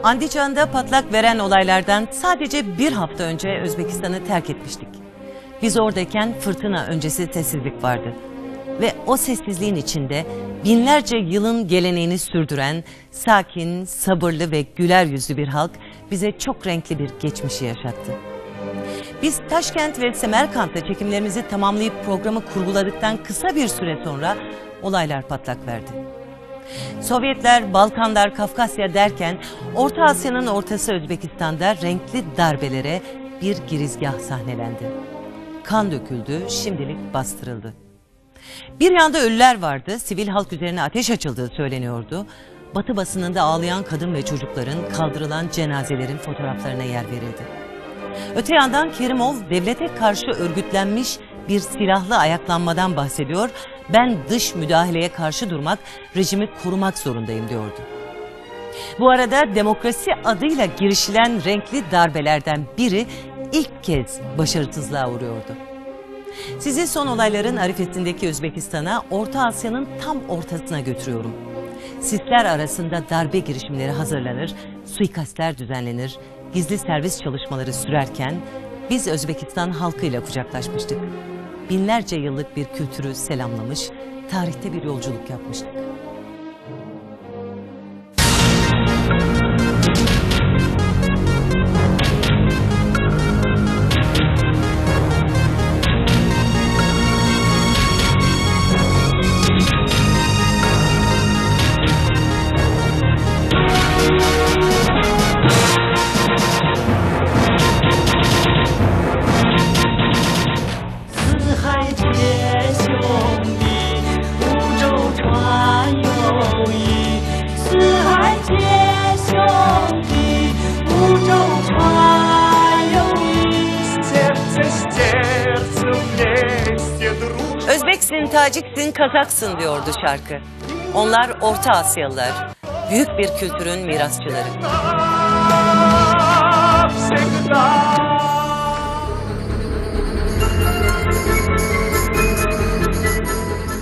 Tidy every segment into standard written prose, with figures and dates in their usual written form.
Andijan'da patlak veren olaylardan sadece bir hafta önce Özbekistan'ı terk etmiştik. Biz oradayken fırtına öncesi sessizlik vardı. Ve o sessizliğin içinde binlerce yılın geleneğini sürdüren, sakin, sabırlı ve güler yüzlü bir halk bize çok renkli bir geçmişi yaşattı. Biz Taşkent ve Semerkant'ta çekimlerimizi tamamlayıp programı kurguladıktan kısa bir süre sonra olaylar patlak verdi. Sovyetler, Balkanlar, Kafkasya derken Orta Asya'nın ortası Özbekistan'da renkli darbelere bir girizgah sahnelendi. Kan döküldü, şimdilik bastırıldı. Bir yanda ölüler vardı, sivil halk üzerine ateş açıldığı söyleniyordu. Batı basınında ağlayan kadın ve çocukların, kaldırılan cenazelerin fotoğraflarına yer verildi. Öte yandan Kerimov devlete karşı örgütlenmiş bir silahlı ayaklanmadan bahsediyor. Ben dış müdahaleye karşı durmak, rejimi korumak zorundayım diyordu. Bu arada demokrasi adıyla girişilen renkli darbelerden biri ilk kez başarısızlığa uğruyordu. Sizi son olayların arifesindeki Özbekistan'a, Orta Asya'nın tam ortasına götürüyorum. Sisler arasında darbe girişimleri hazırlanır, suikastler düzenlenir, gizli servis çalışmaları sürerken biz Özbekistan halkıyla kucaklaşmıştık. Binlerce yıllık bir kültürü selamlamış, tarihte bir yolculuk yapmıştık. Özbeksin, Taciksin, Kazaksın diyordu şarkı. Onlar Orta Asyalılar, büyük bir kültürün mirasçıları.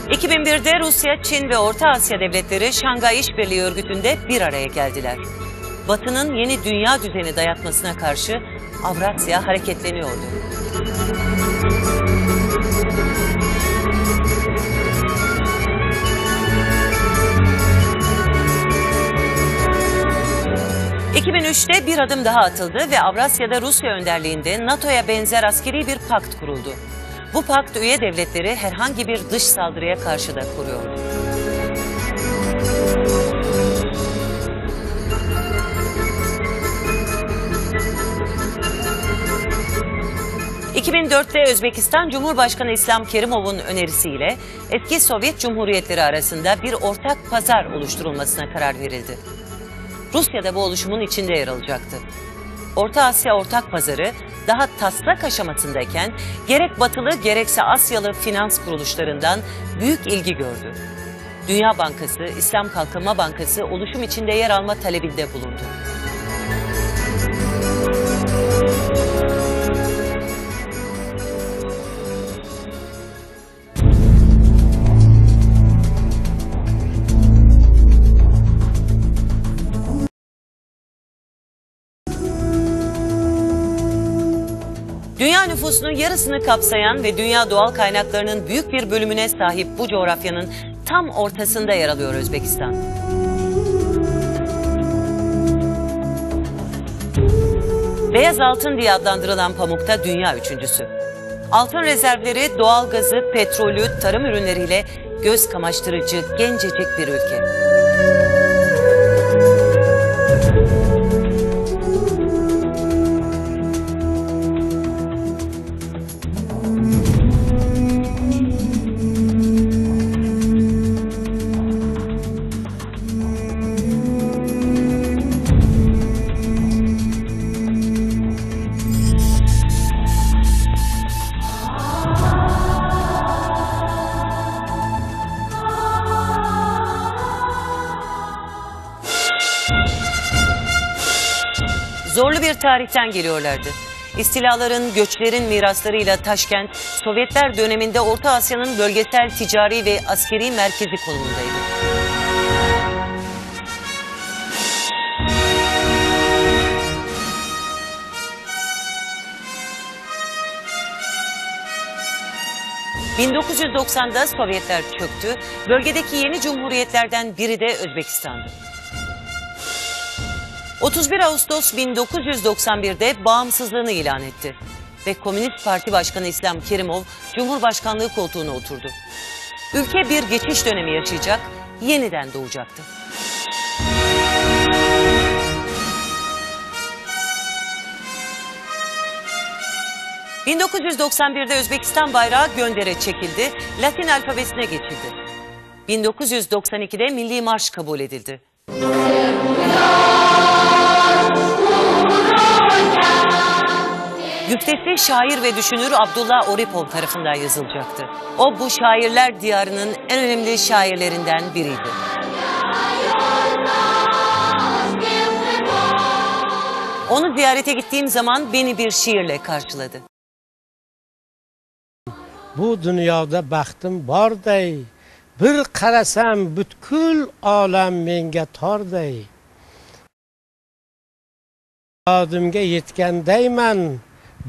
2001'de Rusya, Çin ve Orta Asya devletleri Şangay İşbirliği Örgütü'nde bir araya geldiler. Batı'nın yeni dünya düzeni dayatmasına karşı Avrasya hareketleniyordu. ...2003'te bir adım daha atıldı ve Avrasya'da Rusya önderliğinde NATO'ya benzer askeri bir pakt kuruldu. Bu pakt üye devletleri herhangi bir dış saldırıya karşı da koruyordu. ...2004'te Özbekistan Cumhurbaşkanı İslam Kerimov'un önerisiyle eski Sovyet Cumhuriyetleri arasında bir ortak pazar oluşturulmasına karar verildi. Rusya da bu oluşumun içinde yer alacaktı. Orta Asya Ortak Pazarı daha taslak aşamasındayken gerek batılı gerekse Asyalı finans kuruluşlarından büyük ilgi gördü. Dünya Bankası, İslam Kalkınma Bankası oluşum içinde yer alma talebinde bulundu. Dünya nüfusunun yarısını kapsayan ve dünya doğal kaynaklarının büyük bir bölümüne sahip bu coğrafyanın tam ortasında yer alıyor Özbekistan. Beyaz altın diye adlandırılan pamukta dünya üçüncüsü. Altın rezervleri, doğalgazı, petrolü, tarım ürünleriyle göz kamaştırıcı gencecik bir ülke. Zorlu bir tarihten geliyorlardı. İstilaların, göçlerin miraslarıyla Taşkent, Sovyetler döneminde Orta Asya'nın bölgesel ticari ve askeri merkezi konumundaydı. 1990'da Sovyetler çöktü. Bölgedeki yeni cumhuriyetlerden biri de Özbekistan'dı. 31 Ağustos 1991'de bağımsızlığını ilan etti. Ve Komünist Parti Başkanı İslam Kerimov Cumhurbaşkanlığı koltuğuna oturdu. Ülke bir geçiş dönemi yaşayacak, yeniden doğacaktı. ...1991'de Özbekistan bayrağı göndere çekildi, Latin alfabesine geçildi. 1992'de Milli Marş kabul edildi. Güftesi şair ve düşünür Abdullah Oripov tarafından yazılacaktı. O bu şairler diyarının en önemli şairlerinden biriydi. Onu ziyarete gittiğim zaman beni bir şiirle karşıladı. Bu dünyada baxtim borday, bir qarasam butkul olam menga torday. Adımga yetgandayman,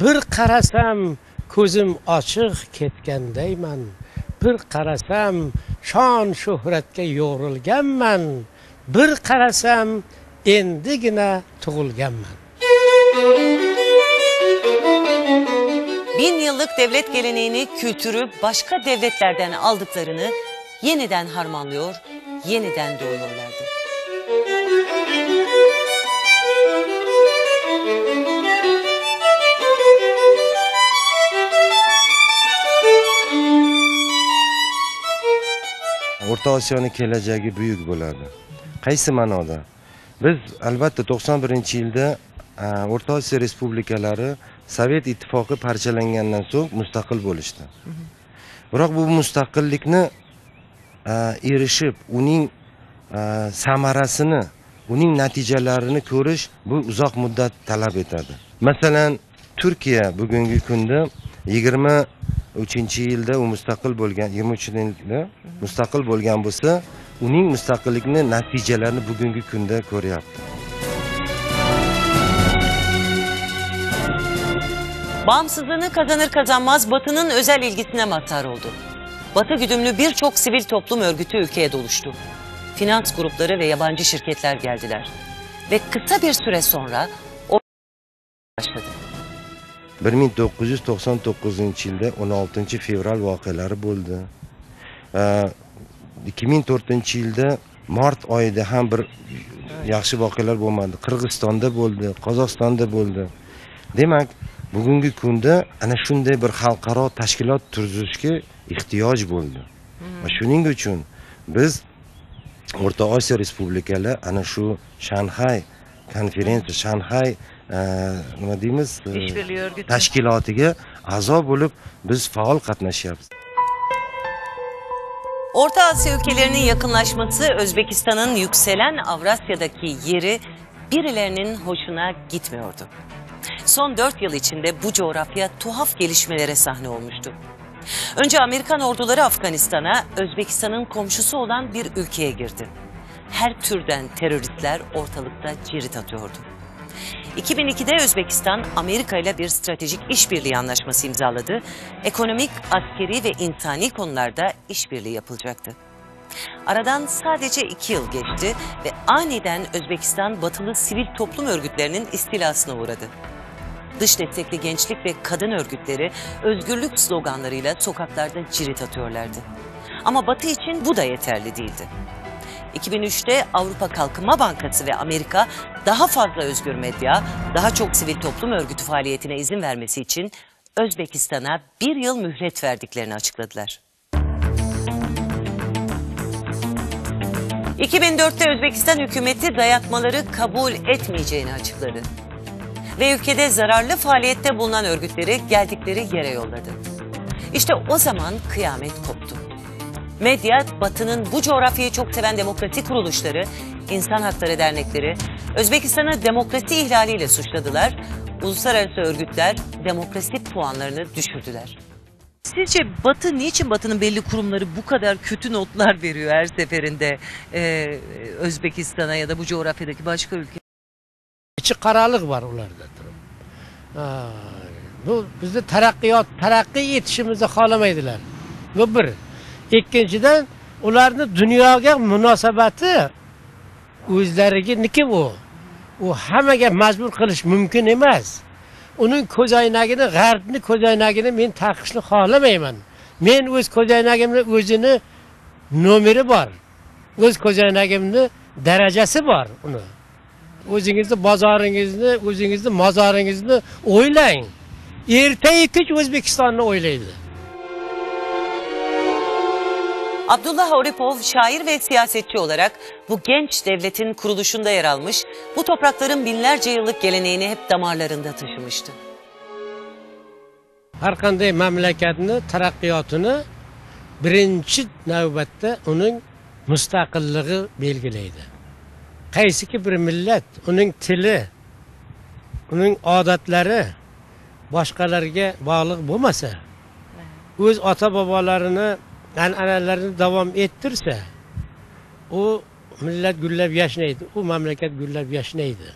bir qarasam ko'zim ochiq ketgandayman. Bir qarasam shon shuhratga yo'rilganman, bir qarasam endigina tug'ilganman. 1000 yıllık devlet geleneğini, kültürü başka devletlerden aldıklarını yeniden harmanlıyor, yeniden doğuyorlardı. O'rta Osiyoning kelajagi buyuk bo'ladi. Qaysi ma'noda? Biz albatta 91-yilda O'rta Osiyo respublikalari Sovet ittifoqi parchalangandan so'ng mustaqil bo'lishdi. Biroq bu mustaqillikni erishib, uning samarasini, uning natijalarini ko'rish bu uzoq muddat talab etadi. Masalan, Turkiya bugungi kunda 23-yilda u mustaqil bo'lgan, 23-yilda mustaqil bo'lgan bo'lsa, uning mustaqillikni natijalarini bugungi kunda ko'ryapti. Bağımsızlığını kazanır kazanmaz Batı'nın özel ilgisine mazhar oldu. Batı güdümlü birçok sivil toplum örgütü ülkeye doluştu. Finans grupları ve yabancı şirketler geldiler. Ve kısa bir süre sonra o başladı. 1999-yilda 16 fevral voqealari bo'ldi. 2004-yilda mart oyida ham bir yaxshi voqealar bo'lmadi. Qirg'izistonda bo'ldi, Qozog'istonda bo'ldi. Demak, bugungi kunda ana shunday bir xalqaro tashkilot tuzishga ehtiyoj bo'ldi. Va shuning uchun biz O'rta Osiyo respublikalari ana shu Shanxay konferensiya, Shanxay nima deymiz, İşbirliği örgütü tashkilotiga a'zo bo'lib biz faol qatnashyapmiz. Orta Asya ülkelerinin yakınlaşması Özbekistan'ın yükselen Avrasya'daki yeri birilerinin hoşuna gitmiyordu. Son 4 yıl içinde bu coğrafya tuhaf gelişmelere sahne olmuştu. Önce Amerikan orduları Afganistan'a, Özbekistan'ın komşusu olan bir ülkeye girdi. Her türden teröristler ortalıkta cirit atıyordu. 2002'de Özbekistan, Amerika ile bir stratejik işbirliği anlaşması imzaladı. Ekonomik, askeri ve insani konularda işbirliği yapılacaktı. Aradan sadece 2 yıl geçti ve aniden Özbekistan batılı sivil toplum örgütlerinin istilasına uğradı. Dış destekli gençlik ve kadın örgütleri özgürlük sloganlarıyla sokaklarda cirit atıyorlardı. Ama Batı için bu da yeterli değildi. 2003'te Avrupa Kalkınma Bankası ve Amerika daha fazla özgür medya, daha çok sivil toplum örgütü faaliyetine izin vermesi için Özbekistan'a 1 yıl mühlet verdiklerini açıkladılar. 2004'te Özbekistan hükümeti dayatmaları kabul etmeyeceğini açıkladı. Ve ülkede zararlı faaliyette bulunan örgütleri geldikleri yere yolladı. İşte o zaman kıyamet koptu. Medya, Batı'nın bu coğrafyayı çok seven demokrasi kuruluşları, insan hakları dernekleri, Özbekistan'ı demokrasi ihlaliyle suçladılar. Uluslararası örgütler demokrasi puanlarını düşürdüler. Sizce Batı, niçin Batı'nın belli kurumları bu kadar kötü notlar veriyor her seferinde Özbekistan'a ya da bu coğrafyadaki başka ülke? İçi qaralık var ularda. Bu bizde taraqqiy etishimizni xohlamaydilar. Bu bir. Ikkinchidan ularni dunyoga munosabati o'zlariga bu. U hammaga majbur qilish mumkin emas. Uning ko'zoynagini, g'arbni ko'zoynagini men taqishni xohlamayman. Men o'z ko'zoynagimni o'zini nomeri bor. O'z ko'zoynagimni darajasi bor uni. O'zingizni bozoringizni, o'zingizni mozoringizni o'ylang. Ertaga kuch O'zbekistonni o'ylaydi. Abdullah Oripov şair ve siyasetçi olarak bu genç devletin kuruluşunda yer almış, bu toprakların binlerce yıllık geleneğini hep damarlarında taşımıştı. Har qanday mamlakatni taraqqiyotini birinchi navbatda uning mustaqilligi belgilaydi. Qaysiki bir millat uning tili, uning odatlari boshqalarga bog'liq bo'lmasa, o'z ota-bobolarini, an'analarini davom ettirsa, u millat gullab yashnaydi, u mamlakat gullab yashnaydi.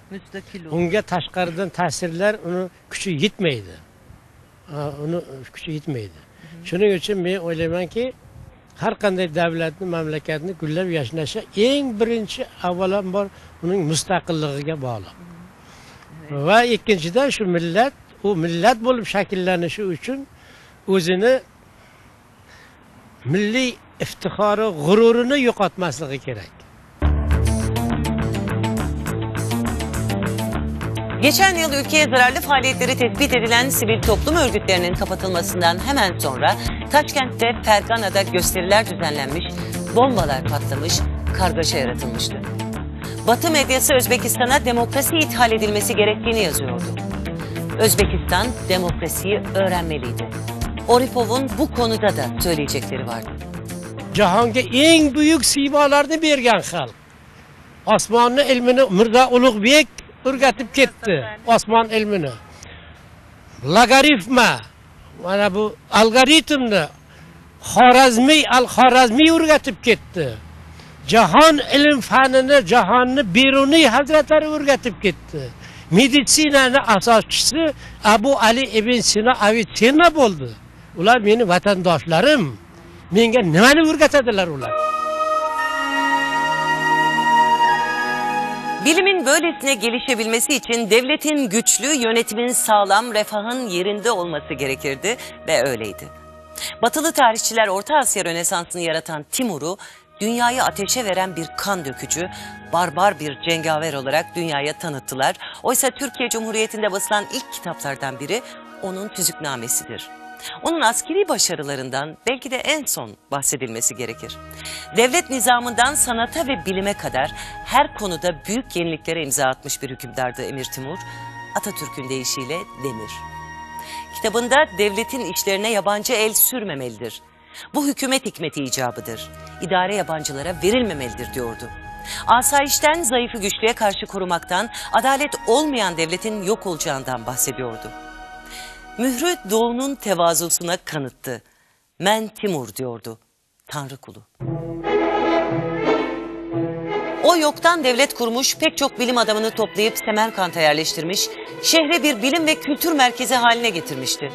Unga tashqaridan ta'sirlar uni kuchi yetmaydi. Shuning uchun men o'ylaymanki, har qanday davlatni, mamlakatni gullab yashnashi eng birinchi avvalambor uning mustaqilligiga bog'liq. Va ikkinchidan shu millat, u millat bo'lib shakllanishi uchun o'zini milliy iftixori, g'ururini yo'qotmasligi kerak. Geçen yıl ülkeye zararlı faaliyetleri tespit edilen sivil toplum örgütlerinin kapatılmasından hemen sonra Taşkent'te Fergana'da gösteriler düzenlenmiş, bombalar patlamış, kargaşa yaratılmıştı. Batı medyası Özbekistan'a demokrasi ithal edilmesi gerektiğini yazıyordu. Özbekistan demokrasiyi öğrenmeliydi. Oripov'un bu konuda da söyleyecekleri vardı. Jahonga eng buyuk siymolarni bergan xalq. Osmonni ilmini Mirzo Ulug'bek o'rgatib ketdi, osmon ilmini. Logaritma, mana bu algoritmni Al-Xorazmiy o'rgatib ketdi. Jahon ilm fanini, jahonni Beruniy hazratlari o'rgatib ketdi. Meditsinani asoschisi Abu Ali ibn Sino Avicenna bo'ldi. Ular meni vatandoshlarim. Menga nimani o'rgatadilar ular? Bilimin böylesine gelişebilmesi için devletin güçlü, yönetimin sağlam, refahın yerinde olması gerekirdi ve öyleydi. Batılı tarihçiler Orta Asya Rönesansı'nı yaratan Timur'u dünyayı ateşe veren bir kan dökücü, barbar bir cengaver olarak dünyaya tanıttılar. Oysa Türkiye Cumhuriyeti'nde basılan ilk kitaplardan biri onun Tüzüknamesi'dir. Onun askeri başarılarından belki de en son bahsedilmesi gerekir. Devlet nizamından sanata ve bilime kadar her konuda büyük yeniliklere imza atmış bir hükümdardı Emir Timur, Atatürk'ün deyişiyle Demir. Kitabında devletin işlerine yabancı el sürmemelidir. Bu hükümet hikmeti icabıdır. İdare yabancılara verilmemelidir diyordu. Asayişten zayıfı güçlüye karşı korumaktan, adalet olmayan devletin yok olacağından bahsediyordu. Mührü doğunun tevazusuna kanıttı. Men Timur diyordu, Tanrı kulu. O yoktan devlet kurmuş, pek çok bilim adamını toplayıp Semerkant'a yerleştirmiş, şehre bir bilim ve kültür merkezi haline getirmişti.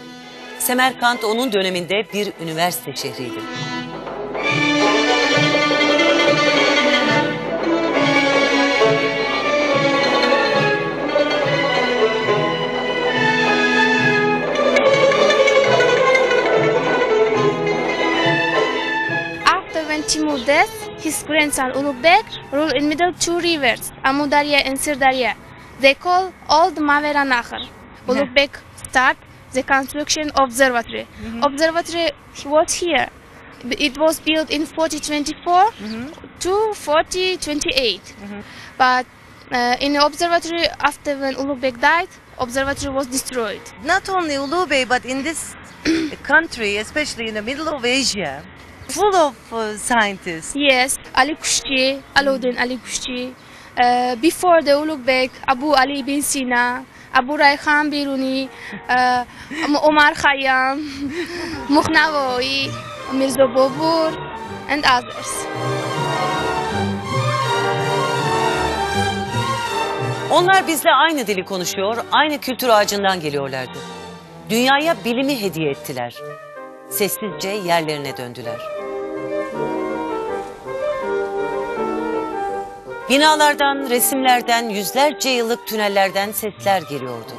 Semerkant onun döneminde bir üniversite şehriydi. Timur's death, his grandson Ulugh-Beg ruled in middle two rivers, Amu Darya and Sir Darya. They call Old Mavera Nahar. Ulugh-Beg started the construction of observatory. Observatory was here. It was built in 4024 to 4028. But in the observatory, after when Ulugh-Beg died, observatory was destroyed. Not only Ulugh-Beg, but in this country, especially in the middle of Asia, full of scientists. Yes, Ali Kushchi, Alauddin Ali Kushchi. Before the Ulugh-Beg, Abu Ali ibn Sina, Abu Rayhan Biruni, Omar Khayyam, Mughnawi, Mirza Bobur, and others. Onlar bizle aynı dili konuşuyor, aynı kültür ağacından geliyorlardı. Dünyaya bilimi hediye ettiler. sessizce yerlerine döndüler. Binalardan, resimlerden, yüzlerce yıllık tünellerden sesler geliyordu.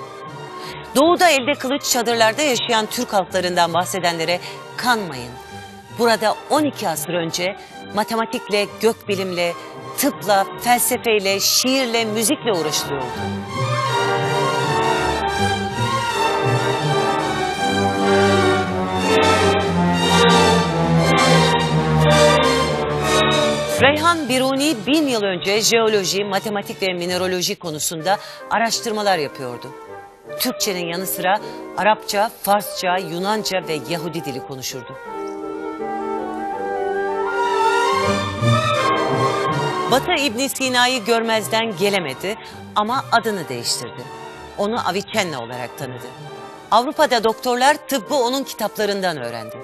Doğuda elde kılıç çadırlarda yaşayan Türk halklarından bahsedenlere kanmayın. Burada 12 asır önce matematikle, gökbilimle, tıpla, felsefeyle, şiirle, müzikle uğraşılıyordu. Reyhan Biruni 1000 yıl önce jeoloji, matematik ve mineraloji konusunda araştırmalar yapıyordu. Türkçenin yanı sıra Arapça, Farsça, Yunanca ve Yahudi dili konuşurdu. Batı İbn Sina'yı görmezden gelemedi ama adını değiştirdi. Onu Avicenna olarak tanıdı. Avrupa'da doktorlar tıbbı onun kitaplarından öğrendi.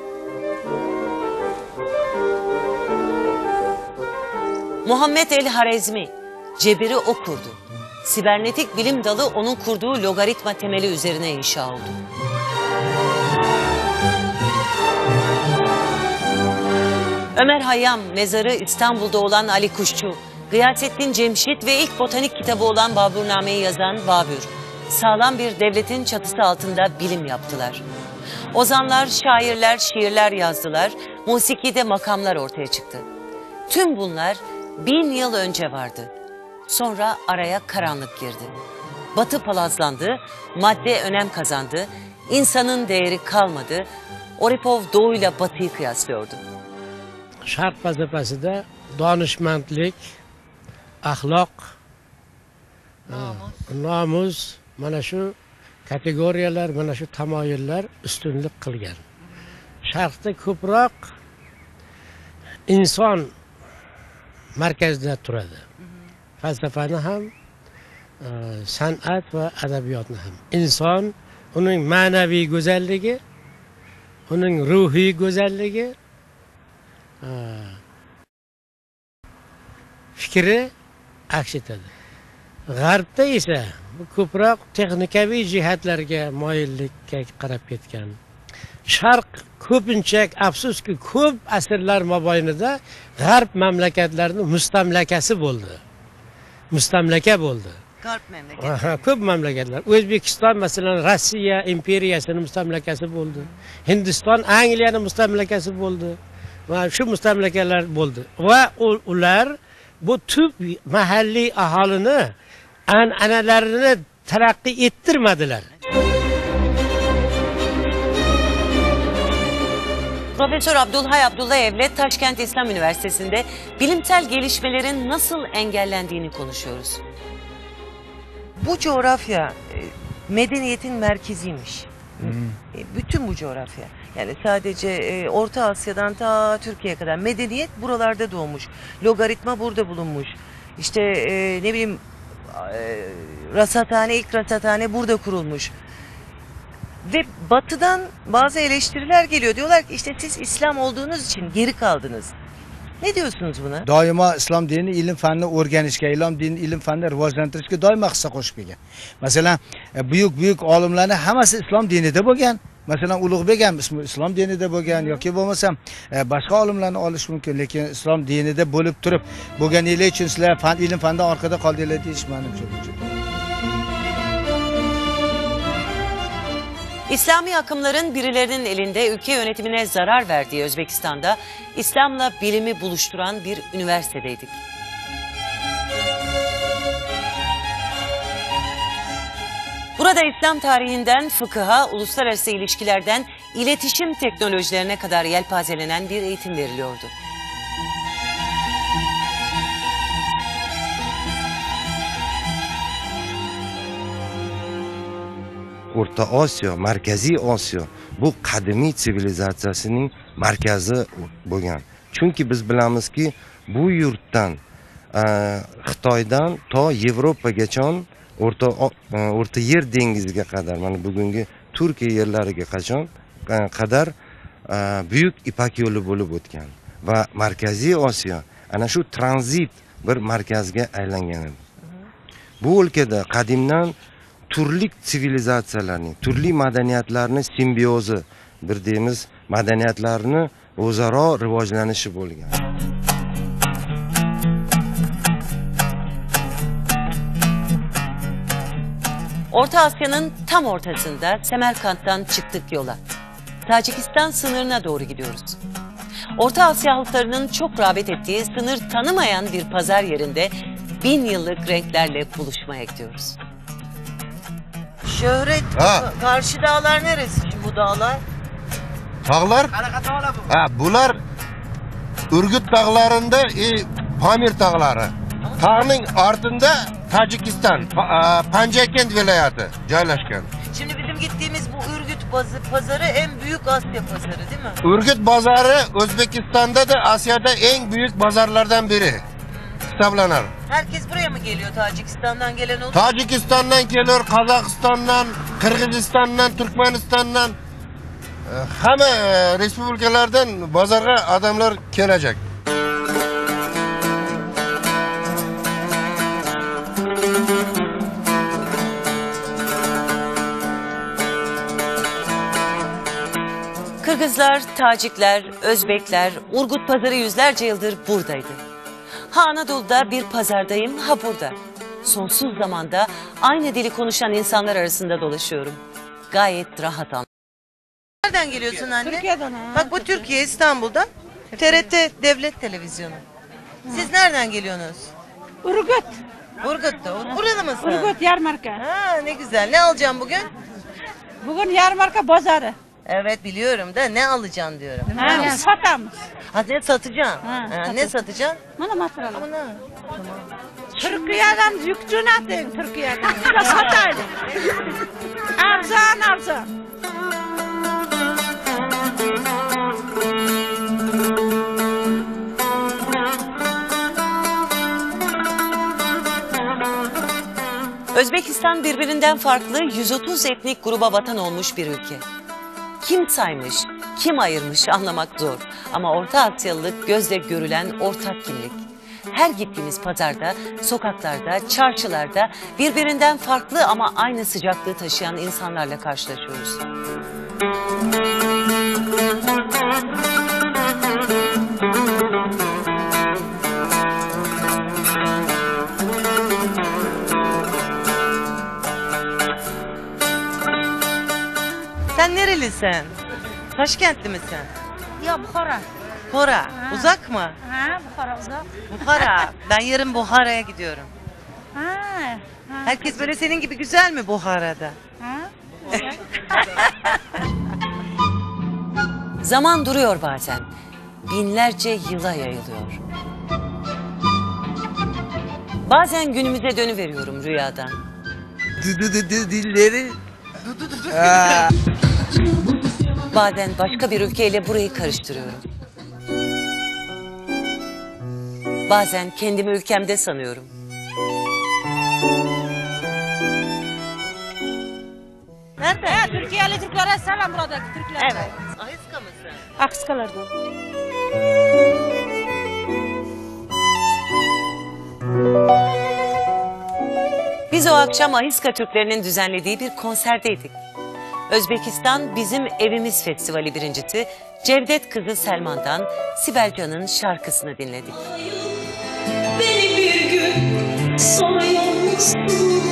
Muhammed el-Harezmi, cebiri o kurdu. Sibernetik bilim dalı onun kurduğu logaritma temeli üzerine inşa oldu. Ömer Hayyam, mezarı İstanbul'da olan Ali Kuşçu, Gıyasettin Cemşit ve ilk botanik kitabı olan Baburname'yi yazan Babür, sağlam bir devletin çatısı altında bilim yaptılar. Ozanlar, şairler, şiirler yazdılar, musikide makamlar ortaya çıktı. Tüm bunlar 1000 yıl önce vardı. Sonra araya karanlık girdi. Batı palazlandı, madde önem kazandı, insanın değeri kalmadı. Oripov doğuyla batıyı kıyaslıyordu. Sharq felsefesida donishmandlik, axloq, nomus, mana shu kategoriyalar, mana shu tamoyillar ustunlik qilgan. Sharqda ko'proq inson markazida turadi. Falsafani ham, san'at va adabiyotni ham. Inson, uning ma'naviy go'zalligi, uning ruhiy go'zalligi, fikri aks etadi. G'arbda esa bu ko'proq texnikaviy jihatlarga moyillikka qarab ketgan. Sharq ko'pincha, afsuski, ko'p asrlar mobaynida g'arb mamlakatlarining mustamlakasi bo'ldi. Mustamlaka bo'ldi. Garp memleketi. Ko'p mamlakatlar. O'zbekiston masalan Rossiya imperiyasining mustamlakasi bo'ldi. Hindiston Angliyaning mustamlakasi bo'ldi. Va shu mustamlakalar bo'ldi. Va ular bu tub mahalliy aholini an'analarini taraqqiy ettirmadilar. Profesör Abdulhay Abdullayev'le Taşkent İslam Üniversitesi'nde bilimsel gelişmelerin nasıl engellendiğini konuşuyoruz. Bu coğrafya medeniyetin merkeziymiş. Bütün bu coğrafya. Yani sadece Orta Asya'dan ta Türkiye'ye kadar medeniyet buralarda doğmuş. Logaritma burada bulunmuş. İşte ne bileyim rasathane, ilk rasathane burada kurulmuş. Ve batıdan bazı eleştiriler geliyor. Diyorlar ki işte siz İslam olduğunuz için geri kaldınız. Ne diyorsunuz buna? Doimo islom dini ilm fanni o'rganishga, ilm fanni rivojlantirishga doimo hissa qo'shib kelgan. Masalan, buyuk olimlarning hammasi islom dinida bo'lgan. Masalan, Ulug'bek ham islom dinida bo'lgan yoki bo'lmasam boshqa olimlarni olish mumkin, lekin islom dinida bo'lib turib bo'lganingiz uchun sizlar ilm fandan orqada qoldinglar deyish menimcha. İslami akımların birilerinin elinde ülke yönetimine zarar verdiği Özbekistan'da İslam'la bilimi buluşturan bir üniversitedeydik. Burada İslam tarihinden fıkıha, uluslararası ilişkilerden iletişim teknolojilerine kadar yelpazelenen bir eğitim veriliyordu. O'rta Osiyo, Markaziy Osiyo bu qadimiy sivilizatsiyasining markazi bo'lgan. Chunki biz bilamizki, bu yurtdan Xitoydan to Yevropagacha O'rta Yer dengiziga qadar, mana bugungi Turkiya yerlariga qadar buyuk Ipak yo'li bo'lib o'tgan va Markaziy Osiyo ana shu tranzit bir markazga aylangan edi. Bu o'lkada qadimdan turli sivilizatsiyalarning, turli madaniyatlarning simbiozi, bir deymiz madaniyatlarni o'zaro rivojlanishi bo'lgan. Orta Asya'nın tam ortasında Semerkant'tan çıktık yola. Tacikistan sınırına doğru gidiyoruz. Orta Asya halklarının çok rağbet ettiği sınır tanımayan bir pazar yerinde 1000 yıllık renklerle buluşmaya gidiyoruz. Şöhret, Ha. karşı dağlar neresi şimdi bu dağlar? Tağlar? Ha, bular Urgut dağlarında Pamir dağları. Tağının ardında Tacikistan, Panjakent vilayeti joylashgan. Şimdi bizim gittiğimiz bu Ürgüt pazarı en büyük Asya pazarı değil mi? Urgut pazarı Özbekistan'da da Asya'da en büyük pazarlardan biri hesaplanır. Herkes buraya mı geliyor Tacikistan'dan gelen olur? Tacikistan'dan geliyor, Kazakistan'dan, Kırgızistan'dan, Türkmenistan'dan hamma respublikalardan pazarga adamlar gelecek. Kırgızlar, Tacikler, Özbekler, Urgut pazarı yüzlerce yıldır buradaydı. Ha Anadolu'da bir pazardayım, ha burada. Sonsuz zamanda aynı dili konuşan insanlar arasında dolaşıyorum. Gayet rahat anlıyorum. Nereden geliyorsun anne? Türkiye'den ha. Bak bu Türkiye, İstanbul'dan. TRT Devlet Televizyonu. Siz nereden geliyorsunuz? Urgut. Urgut'ta. Burada mısın? Urgut yarmarka. Ha ne güzel. Ne alacağım bugün? Bugün yarmarka pazarı. Evet biliyorum da ne alacaksın diyorum. Ha, satamız. Ha ne satacaksın? Ha, Ne satacaksın? Mana materyal. Ana. Türkiye'den yük jo'nating Türkiye'den. Biz sataylik. Arzon. Özbekistan birbirinden farklı 130 etnik gruba vatan olmuş bir ülke. Kim saymış, kim ayırmış anlamak zor. Ama Orta Asyalılık gözle görülen ortak kimlik. Her gittiğimiz pazarda, sokaklarda, çarşılarda birbirinden farklı ama aynı sıcaklığı taşıyan insanlarla karşılaşıyoruz. Sen nerelisin? Taşkentli misin? Ya Bukhara. Bukhara. Uzak mı? Ha, Bukhara uzak. Bukhara. Ben yarın Bukhara'ya gidiyorum. Ha. Herkes böyle senin gibi güzel mi Bukhara'da? Ha. Zaman duruyor bazen. Binlerce yıla yayılıyor. Bazen günümüze dönüveriyorum rüyadan. Dilleri. Bazen başka bir ülkeyle burayı karıştırıyorum. Bazen kendimi ülkemde sanıyorum. Nerede? Ha, Türkiye'li Türklere selam buradaki Türkler. Evet. Ahiska mısın? Akskalardan. Biz o akşam Ahiska Türklerinin düzenlediği bir konserdeydik. Özbekistan Bizim Evimiz Festivali birincisi Cevdet Kızı Selman'dan Sibel Can'ın şarkısını dinledik. Beni bir gün soruyor musun?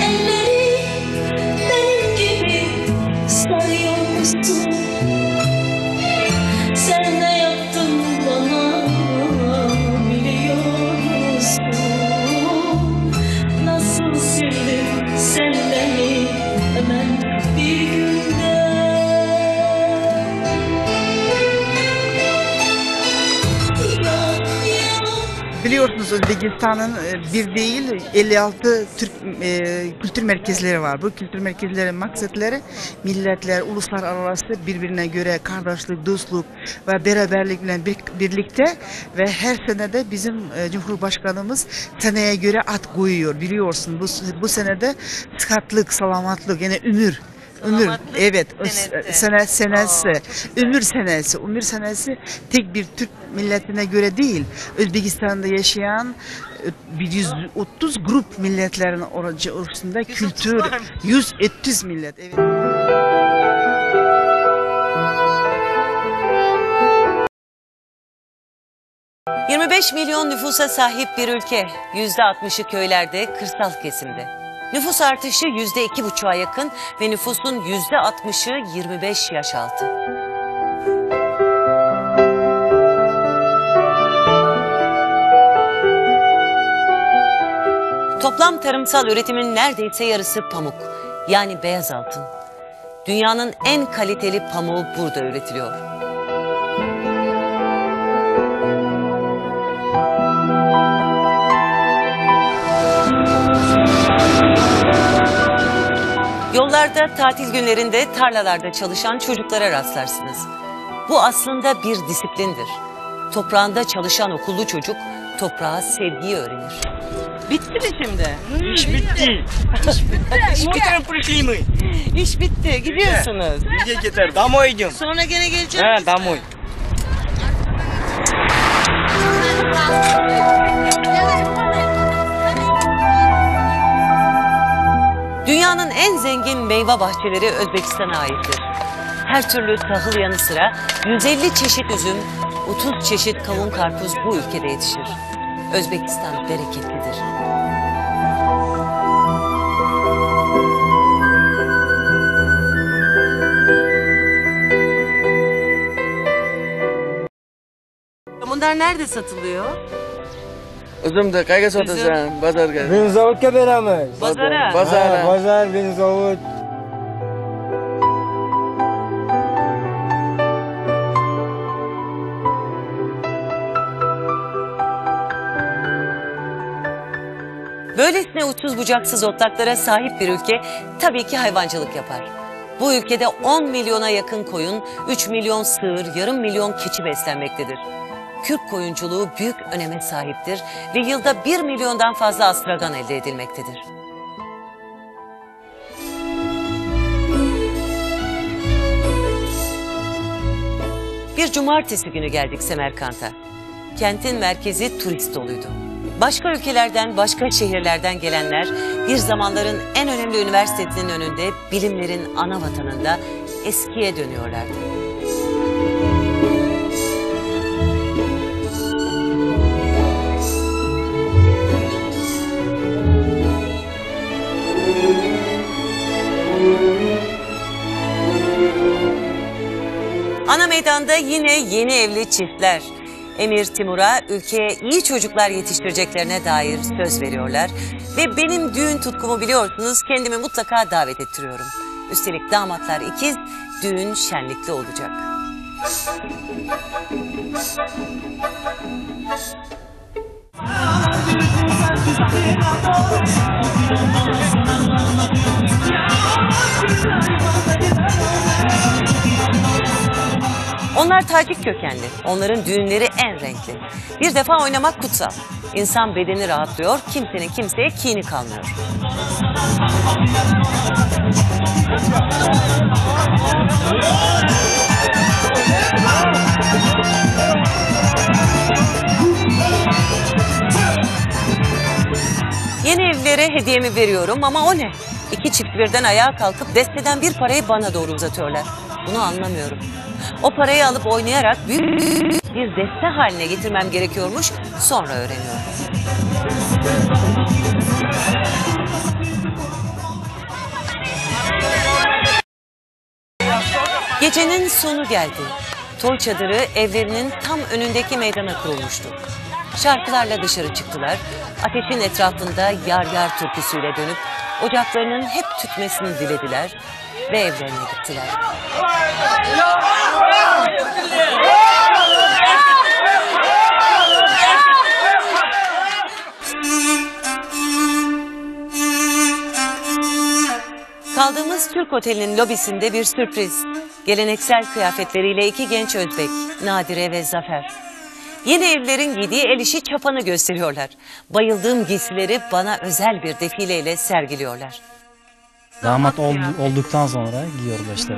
Elleri benim gibi sarıyor musun? Sen ne yaptın bana biliyor musun? Nasıl sildin sen beni hemen bir günde? Biliyorsunuz Özbekistan'ın bir değil 56 Türk kültür merkezleri var. Bu kültür merkezlerin maksatları milletler, uluslar arası birbirine göre kardeşlik, dostluk ve beraberlikle birlikte ve her senede bizim Cumhurbaşkanımız seneye göre ad koyuyor biliyorsun. Bu senede sıhhatlık, selamatlık yani ömür. Evet, senesi, ömür senesi tek bir Türk milletine göre değil, Özbekistan'da yaşayan 130 grup milletlerin arasında kültür, 130 millet. Evet. 25 milyon nüfusa sahip bir ülke, %60'ı köylerde, kırsal kesimde. Nüfus artışı %2,5'a yakın ve nüfusun %60'ı 25 yaş altı. Toplam tarımsal üretimin neredeyse yarısı pamuk, yani beyaz altın. Dünyanın en kaliteli pamuğu burada üretiliyor. Yollarda, tatil günlerinde, tarlalarda çalışan çocuklara rastlarsınız. Bu aslında bir disiplindir. Toprağında çalışan okullu çocuk, toprağa sevgiyi öğrenir. Bitti mi şimdi? İş bitti. İş bitti. İş bitti, gidiyorsunuz. Nereye gider? Damoy gidiyorum. Sonra gene geleceğim. He, damoy. Dünyanın en zengin meyve bahçeleri Özbekistan'a aittir. Her türlü tahıl yanı sıra 150 çeşit üzüm, 30 çeşit kavun karpuz bu ülkede yetişir. Özbekistan bereketlidir. Bunlar nerede satılıyor? Üzümde qayga sotasan? Bozorga. Vinzavodga beramiz. Bozora. Bozora. Bozor, vinzavod. Böylesine uçsuz bucaksız otlaklara sahip bir ülke tabii ki hayvancılık yapar. Bu ülkede 10 milyona yakın koyun, 3 milyon sığır, yarım milyon keçi beslenmektedir. Kürk koyunculuğu büyük öneme sahiptir ve yılda 1 milyondan fazla astragan elde edilmektedir. Bir cumartesi günü geldik Semerkant'a. Kentin merkezi turist doluydu. Başka ülkelerden, başka şehirlerden gelenler bir zamanların en önemli üniversitesinin önünde, bilimlerin ana vatanında eskiye dönüyorlardı. Ana meydanda yine yeni evli çiftler. Emir Timur'a ülkeye iyi çocuklar yetiştireceklerine dair söz veriyorlar. Ve benim düğün tutkumu biliyorsunuz, kendimi mutlaka davet ettiriyorum. Üstelik damatlar ikiz, düğün şenlikli olacak. Onlar Tacik kökenli, onların düğünleri en renkli. Bir defa oynamak kutsal. İnsan bedeni rahatlıyor, kimsenin kimseye kini kalmıyor. Yeni evlilere hediyemi veriyorum ama o ne? İki çift birden ayağa kalkıp desteden bir parayı bana doğru uzatıyorlar. Bunu anlamıyorum. O parayı alıp oynayarak büyük bir deste haline getirmem gerekiyormuş, sonra öğreniyorum. Gecenin sonu geldi. Toy çadırı evlerinin tam önündeki meydana kurulmuştu. Şarkılarla dışarı çıktılar, ateşin etrafında yar yar türküsüyle dönüp ocaklarının hep tütmesini dilediler ve evlerine gittiler. Kaldığımız Türk Oteli'nin lobisinde bir sürpriz. Geleneksel kıyafetleriyle iki genç Özbek, Nadire ve Zafer. Yeni evlerin giydiği el işi çapanı gösteriyorlar. Bayıldığım giysileri bana özel bir defileyle sergiliyorlar. Damat olduktan sonra giyiyorlar işte.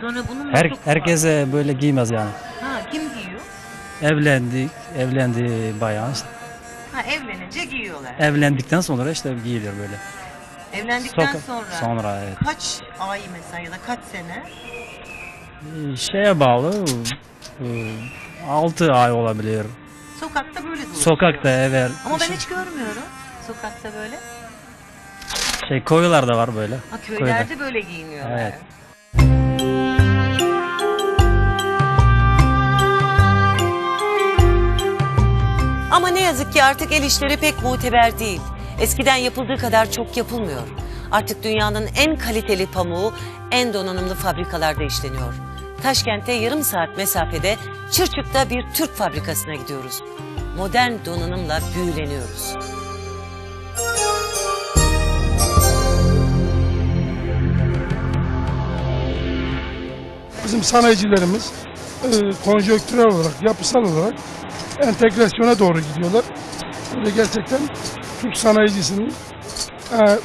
Sonra bunu Herkese böyle giymez yani. Ha, kim giyiyor? Evlendi bayağı işte. Ha, evlenince giyiyorlar. Evlendikten sonra işte giyilir böyle. Evlendikten sonra? Sonra evet. Kaç ay mesela ya da kaç sene? Şeye bağlı 6 ay olabilir. Sokakta böyle dolaşıyor. Sokakta evet. Ama ben hiç görmüyorum sokakta böyle. Koyular da var böyle. Ha, köylerde böyle giyiniyorlar. Evet. Ama ne yazık ki artık el işleri pek muteber değil. Eskiden yapıldığı kadar çok yapılmıyor. Artık dünyanın en kaliteli pamuğu en donanımlı fabrikalarda işleniyor. Taşkent'te yarım saat mesafede Çırçık'ta bir Türk fabrikasına gidiyoruz. Modern donanımla büyüleniyoruz. Bizim sanayicilerimiz konjonktürel olarak, yapısal olarak entegrasyona doğru gidiyorlar. Böyle gerçekten Türk sanayicisinin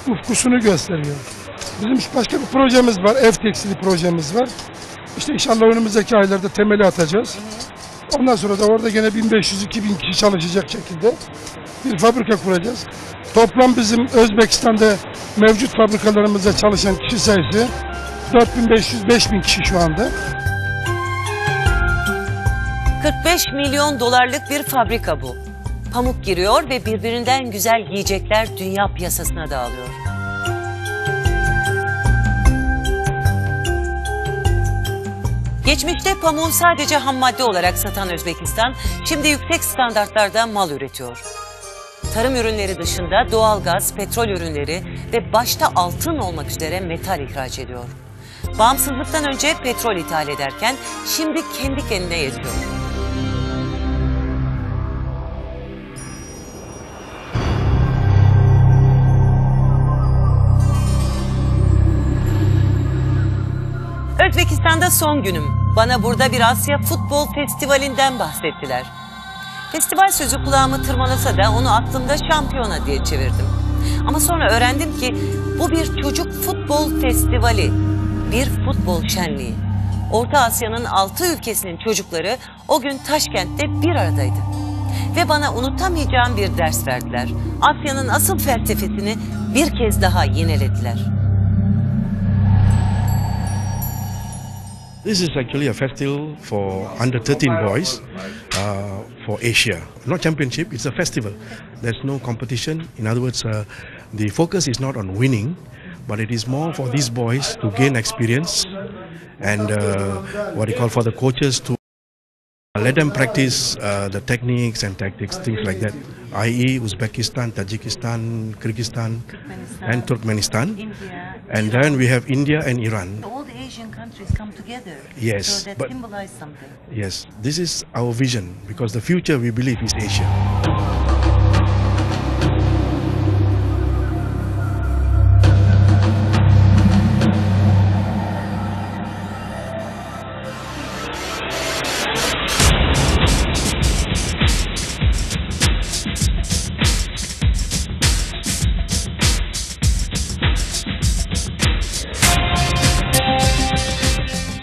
ufkusunu gösteriyor. Bizim başka bir projemiz var, ev tekstili projemiz var. İşte inşallah önümüzdeki aylarda temeli atacağız. Ondan sonra da orada gene 1500-2000 kişi çalışacak şekilde bir fabrika kuracağız. Toplam bizim Özbekistan'da mevcut fabrikalarımızda çalışan kişi sayısı 4500-5000 kişi şu anda. 45 milyon dolarlık bir fabrika bu. Pamuk giriyor ve birbirinden güzel giyecekler dünya piyasasına dağılıyor. Geçmişte pamuğu sadece ham madde olarak satan Özbekistan, şimdi yüksek standartlarda mal üretiyor. Tarım ürünleri dışında doğalgaz, petrol ürünleri ve başta altın olmak üzere metal ihraç ediyor. Bağımsızlıktan önce petrol ithal ederken şimdi kendi kendine yetiyor. Özbekistan'da son günüm. Bana burada bir Asya Futbol Festivali'nden bahsettiler. Festival sözü kulağımı tırmalasa da onu aklımda şampiyona diye çevirdim. Ama sonra öğrendim ki bu bir çocuk futbol festivali, bir futbol şenliği. Orta Asya'nın 6 ülkesinin çocukları o gün Taşkent'te bir aradaydı. Ve bana unutamayacağım bir ders verdiler. Asya'nın asıl felsefesini bir kez daha yinelediler. This is actually a festival for under 13 boys for Asia. Not championship, it's a festival. There's no competition. In other words, the focus is not on winning, but it is more for these boys to gain experience and what you call for the coaches to let them practice the techniques and tactics, things like that. I.e. Uzbekistan, Tajikistan, Kyrgyzstan, and Turkmenistan. India, and then we have India and Iran. All the Asian countries come together. Yes, so that but symbolize something. yes, this is our vision because the future we believe is Asia.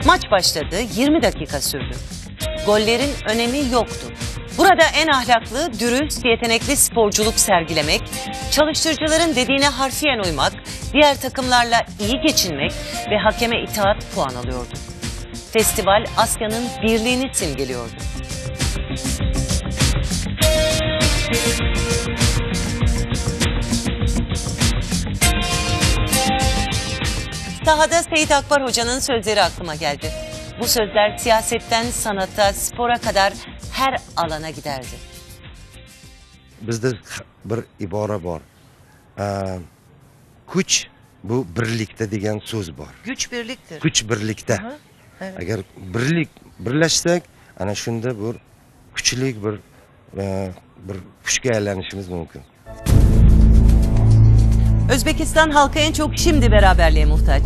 Maç başladı, 20 dakika sürdü. Gollerin önemi yoktu. Burada en ahlaklı, dürüst, yetenekli sporculuk sergilemek, çalıştırıcıların dediğine harfiyen uymak, diğer takımlarla iyi geçinmek ve hakeme itaat puan alıyordu. Festival Asya'nın birliğini simgeliyordu. Sahada Seyit Akbar Hoca'nın sözleri aklıma geldi. Bu sözler siyasetten sanata, spora kadar her alana giderdi. Bizde bir ibora bor. Kuch bu birlikte degan so'z bor. Güç birliktir. Kuch birlikte. Evet. Agar birlashsak ana shunda bir kuchli bir kuchga aylanishimiz mumkin. Özbekistan halkı en çok şimdi beraberliğe muhtaç.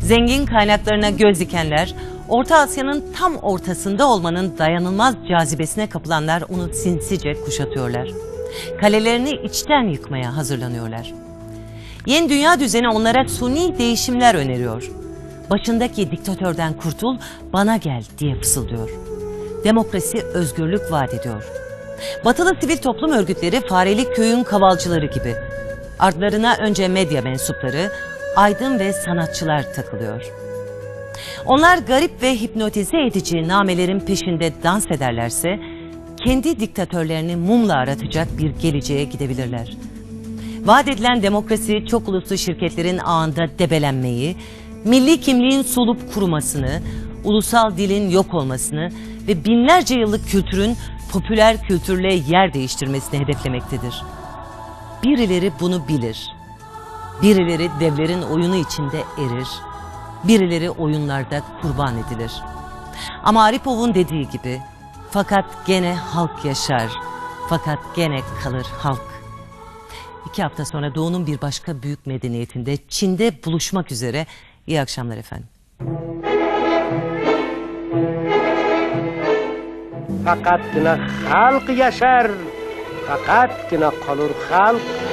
Zengin kaynaklarına göz dikenler, Orta Asya'nın tam ortasında olmanın dayanılmaz cazibesine kapılanlar onu sinsice kuşatıyorlar. Kalelerini içten yıkmaya hazırlanıyorlar. Yeni dünya düzeni onlara suni değişimler öneriyor. Başındaki diktatörden kurtul, bana gel diye fısıldıyor. Demokrasi, özgürlük vaat ediyor. Batılı sivil toplum örgütleri farelik köyün kavalcıları gibi. Ardlarına önce medya mensupları, aydın ve sanatçılar takılıyor. Onlar garip ve hipnotize edici namelerin peşinde dans ederlerse, kendi diktatörlerini mumla aratacak bir geleceğe gidebilirler. Vaat edilen demokrasi çok uluslu şirketlerin ağında debelenmeyi, milli kimliğin solup kurumasını, ulusal dilin yok olmasını ve binlerce yıllık kültürün popüler kültürle yer değiştirmesini hedeflemektedir. Birileri bunu bilir. Birileri devlerin oyunu içinde erir. Birileri oyunlarda kurban edilir. Ama Aripov'un dediği gibi, fakat gene halk yaşar, fakat gene kalır halk. 2 hafta sonra Doğu'nun bir başka büyük medeniyetinde Çin'de buluşmak üzere. İyi akşamlar efendim. Faqatgina xalq yashar, faqatgina qolur xalq.